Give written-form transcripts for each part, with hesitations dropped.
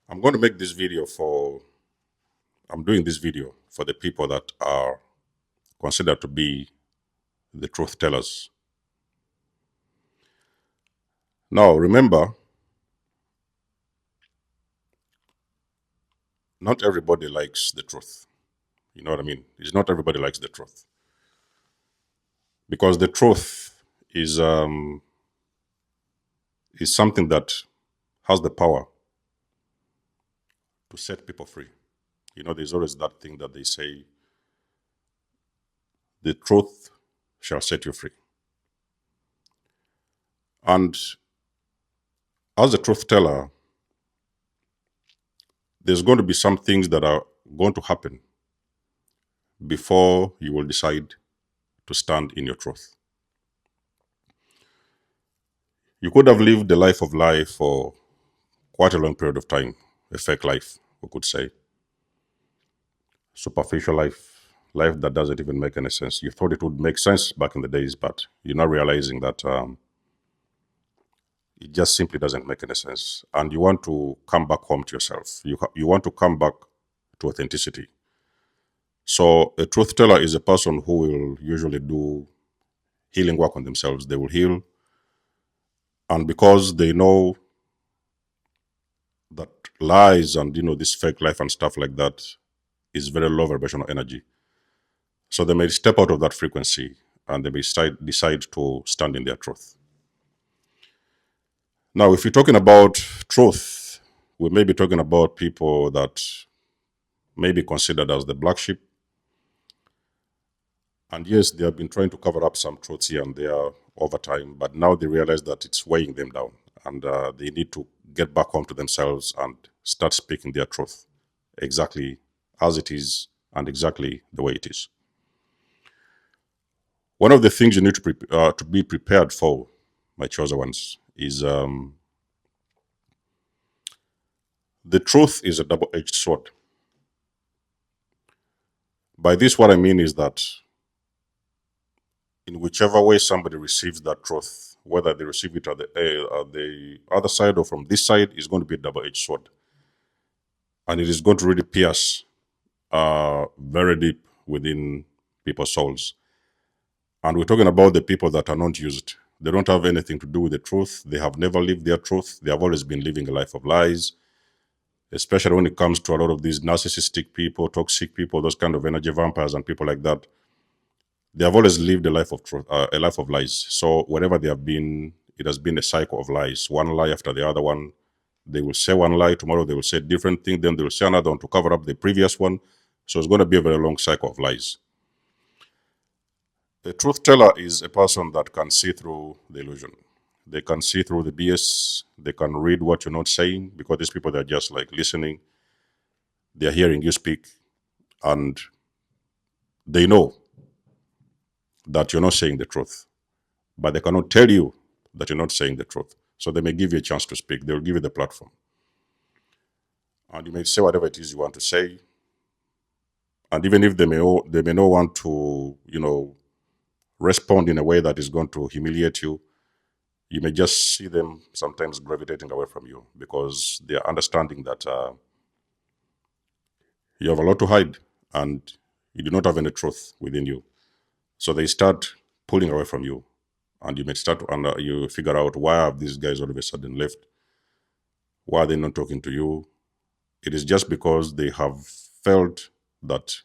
I'm going to make this video I'm doing this video for the people that are considered to be the truth tellers. Now, remember, not everybody likes the truth. You know what I mean? It's not everybody likes the truth. Because the truth is something that has the power to set people free. You know, there's always that thing that they say, the truth shall set you free. And as a truth teller, there's going to be some things that are going to happen before you will decide to stand in your truth. You could have lived a life of lie for quite a long period of time, a fake life, we could say. Superficial life that doesn't even make any sense. You thought it would make sense back in the days, but you're not realizing that it just simply doesn't make any sense. And you want to come back home to yourself. You want to come back to authenticity. So a truth teller is a person who will usually do healing work on themselves. They will heal. And because they know that lies and, this fake life and stuff like that is very low vibrational energy. So they may step out of that frequency and they may decide to stand in their truth. Now, if you're talking about truth, we may be talking about people that may be considered as the black sheep. And yes, they have been trying to cover up some truths here and there over time, but now they realize that it's weighing them down and they need to get back home to themselves and start speaking their truth exactly as it is and exactly the way it is. One of the things you need to be prepared for, my chosen ones, is the truth is a double-edged sword. By this, what I mean is that in whichever way somebody receives that truth, whether they receive it at the other side or from this side, is going to be a double-edged sword. And it is going to really pierce very deep within people's souls. And we're talking about the people that are not used. They don't have anything to do with the truth. They have never lived their truth. They have always been living a life of lies, especially when it comes to a lot of these narcissistic people, toxic people, those kind of energy vampires and people like that. They have always lived a life of truth, a life of lies. So wherever they have been, it has been a cycle of lies, one lie after the other one. They will say one lie, tomorrow they will say a different thing, then they will say another one to cover up the previous one. So it's going to be a very long cycle of lies. A truth teller is a person that can see through the illusion. They can see through the BS. They can read what you're not saying, because these people, they're just like listening. They're hearing you speak, and they know that you're not saying the truth, but they cannot tell you that you're not saying the truth. So they may give you a chance to speak. They'll give you the platform. And you may say whatever it is you want to say. And even if they may not want to, respond in a way that is going to humiliate you, you may just see them sometimes gravitating away from you because they are understanding that you have a lot to hide and you do not have any truth within you. So they start pulling away from you, and you may start to you figure out, why have these guys all of a sudden left? Why are they not talking to you? It is just because they have felt that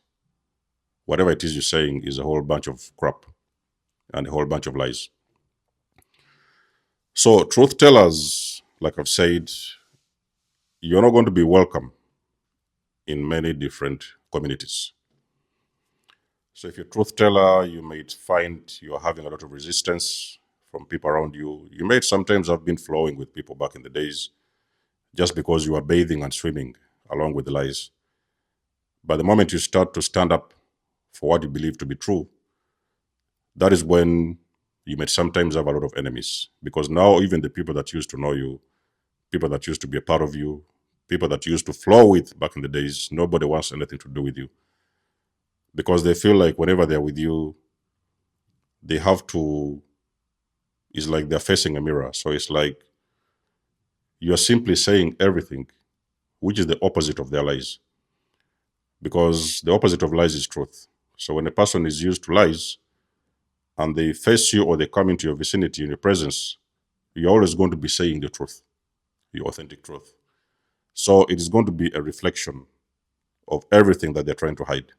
whatever it is you're saying is a whole bunch of crap and a whole bunch of lies. So truth tellers, like I've said, you're not going to be welcome in many different communities. So if you're a truth teller, you may find you're having a lot of resistance from people around you. You may sometimes have been flowing with people back in the days just because you are bathing and swimming along with the lies. But the moment you start to stand up for what you believe to be true, that is when you may sometimes have a lot of enemies. Because now even the people that used to know you, people that used to be a part of you, people that you used to flow with back in the days, nobody wants anything to do with you. Because they feel like whenever they're with you, they have to, it's like they're facing a mirror. So it's like you're simply saying everything which is the opposite of their lies. Because the opposite of lies is truth. So when a person is used to lies and they face you or they come into your vicinity in your presence, you're always going to be saying the truth, your authentic truth. So it is going to be a reflection of everything that they're trying to hide.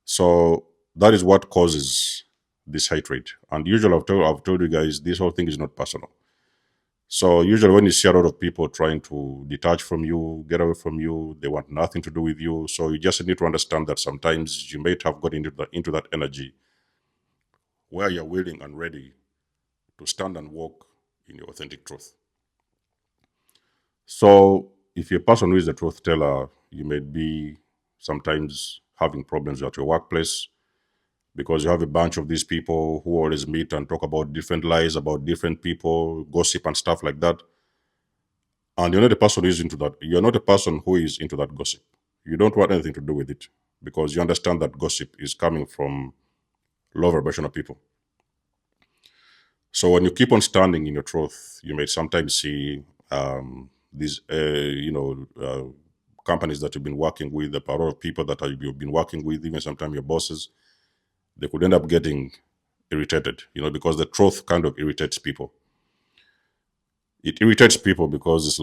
So that is what causes this hatred. And usually I've told you guys, this whole thing is not personal. So usually when you see a lot of people trying to detach from you, get away from you, they want nothing to do with you. So you just need to understand that sometimes you may have got into that energy where you're willing and ready to stand and walk in your authentic truth. So if you're a person who is a truth teller, you may be sometimes having problems at your workplace because you have a bunch of these people who always meet and talk about different lies about different people, gossip and stuff like that. And you're not a person who is into that. You're not a person who is into that gossip. You don't want anything to do with it because you understand that gossip is coming from low vibrational people. So when you keep on standing in your truth, you may sometimes see these, companies that you've been working with, a lot of people that you've been working with, even sometimes your bosses, they could end up getting irritated, because the truth kind of irritates people. It irritates people because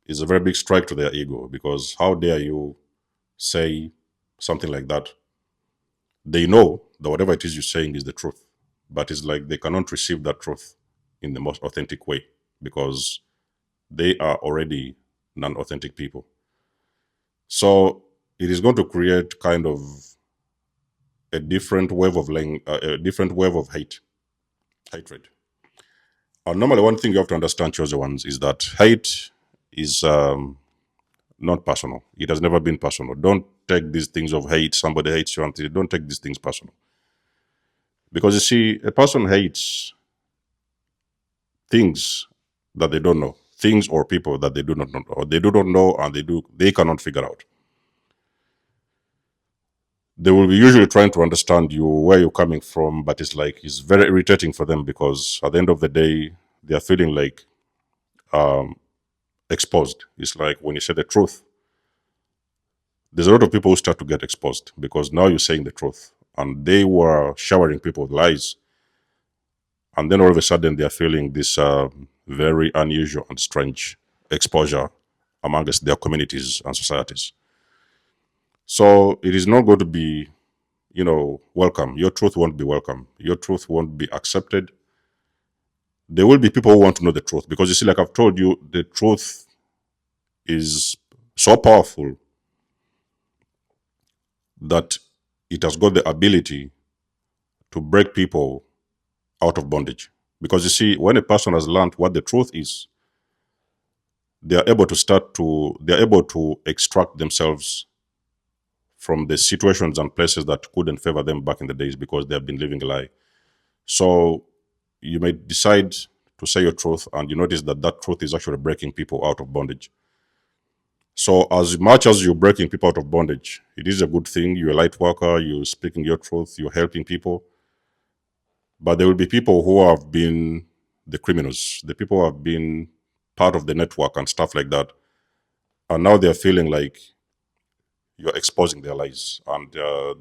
it's a very big strike to their ego, because how dare you say something like that? They know that whatever it is you're saying is the truth, but it's like they cannot receive that truth in the most authentic way because they are already non-authentic people. So it is going to create kind of a different wave of hatred. And normally, one thing you have to understand, chosen ones, is that hate is not personal. It has never been personal. Don't take these things of hate. Somebody hates you, and don't take these things personal. Because you see, a person hates things that they don't know, things or people that they do not know, or they do not know, and they cannot figure out. They will be usually trying to understand you, where you're coming from, but it's very irritating for them because at the end of the day, they are feeling like exposed. It's like when you say the truth, there's a lot of people who start to get exposed because now you're saying the truth, and they were showering people with lies, and then all of a sudden they are feeling this very unusual and strange exposure amongst their communities and societies. So it is not going to be, welcome. Your truth won't be welcome. Your truth won't be accepted. There will be people who want to know the truth because you see, like I've told you, the truth is so powerful that it has got the ability to break people out of bondage. Because you see, when a person has learned what the truth is, they are able to extract themselves from the situations and places that couldn't favor them back in the days because they have been living a lie. So you may decide to say your truth, and you notice that that truth is actually breaking people out of bondage. So as much as you're breaking people out of bondage, it is a good thing. You're a light worker, you're speaking your truth, you're helping people. But there will be people who have been the criminals, the people who have been part of the network and stuff like that. And now they're feeling like you're exposing their lies, and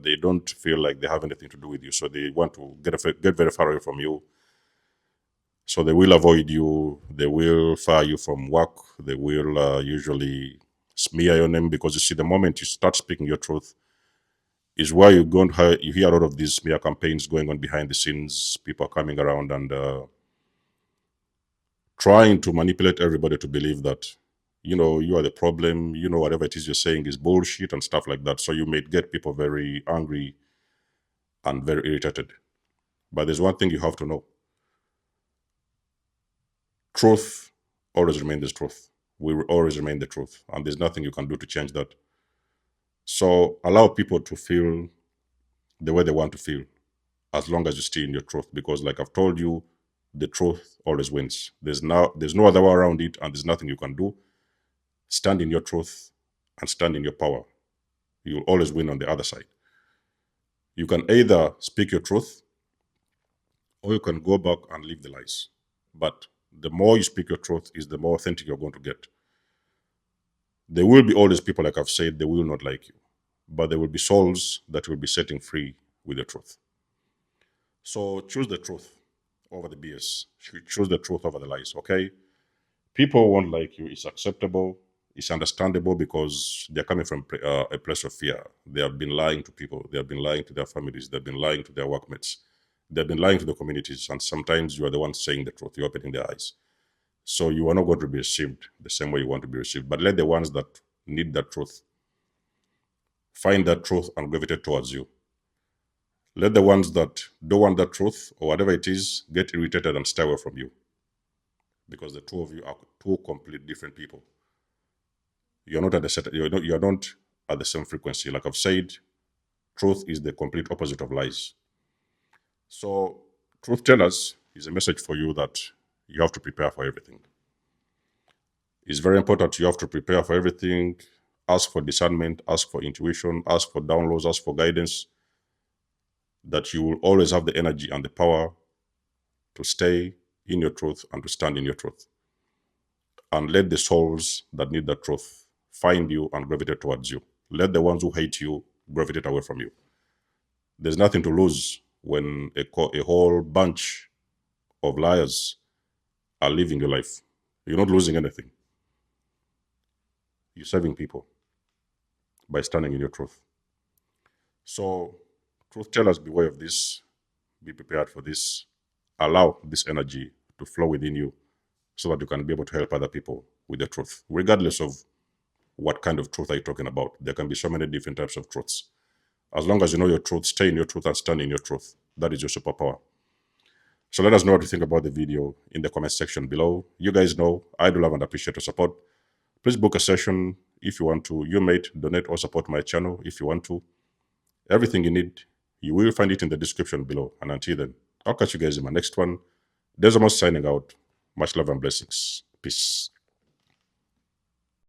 they don't feel like they have anything to do with you. So they want to get very far away from you. So they will avoid you. They will fire you from work. They will usually smear your name because you see, the moment you start speaking your truth is where you hear a lot of these smear campaigns going on behind the scenes. People are coming around and trying to manipulate everybody to believe that, you are the problem, whatever it is you're saying is bullshit and stuff like that. So you may get people very angry and very irritated. But there's one thing you have to know. Truth always remains the truth. We will always remain the truth. And there's nothing you can do to change that. So allow people to feel the way they want to feel, as long as you stay in your truth. Because like I've told you, the truth always wins. There's no other way around it, and there's nothing you can do. Stand in your truth and stand in your power. You'll always win on the other side. You can either speak your truth or you can go back and live the lies. But the more you speak your truth is the more authentic you're going to get. There will be all these people, like I've said, they will not like you. But there will be souls that will be setting free with the truth. So choose the truth over the BS. Choose the truth over the lies, okay? People won't like you. It's acceptable. It's understandable because they're coming from a place of fear. They have been lying to people. They have been lying to their families. They've been lying to their workmates. They've been lying to the communities. And sometimes you are the one saying the truth. You're opening their eyes. So you are not going to be received the same way you want to be received. But let the ones that need that truth find that truth and gravitate towards you. Let the ones that don't want that truth or whatever it is get irritated and stay away from you. Because the two of you are two complete different people. You're not at the same frequency. Like I've said, truth is the complete opposite of lies. So truth tellers is a message for you that you have to prepare for everything. It's very important. You have to prepare for everything. Ask for discernment, ask for intuition, ask for downloads, ask for guidance, that you will always have the energy and the power to stay in your truth and to stand in your truth. And let the souls that need that truth find you and gravitate towards you. Let the ones who hate you gravitate away from you. There's nothing to lose when a whole bunch of liars are living your life. You're not losing anything. You're serving people by standing in your truth. So, truth tellers, beware of this. Be prepared for this. Allow this energy to flow within you so that you can be able to help other people with the truth, regardless of what kind of truth are you talking about. There can be so many different types of truths. As long as you know your truth, stay in your truth and stand in your truth. That is your superpower. So let us know what you think about the video in the comment section below. You guys know I do love and appreciate your support. Please book a session if you want to. You may donate or support my channel if you want to. Everything you need, you will find it in the description below. And until then, I'll catch you guys in my next one. Desmos signing out. Much love and blessings. Peace.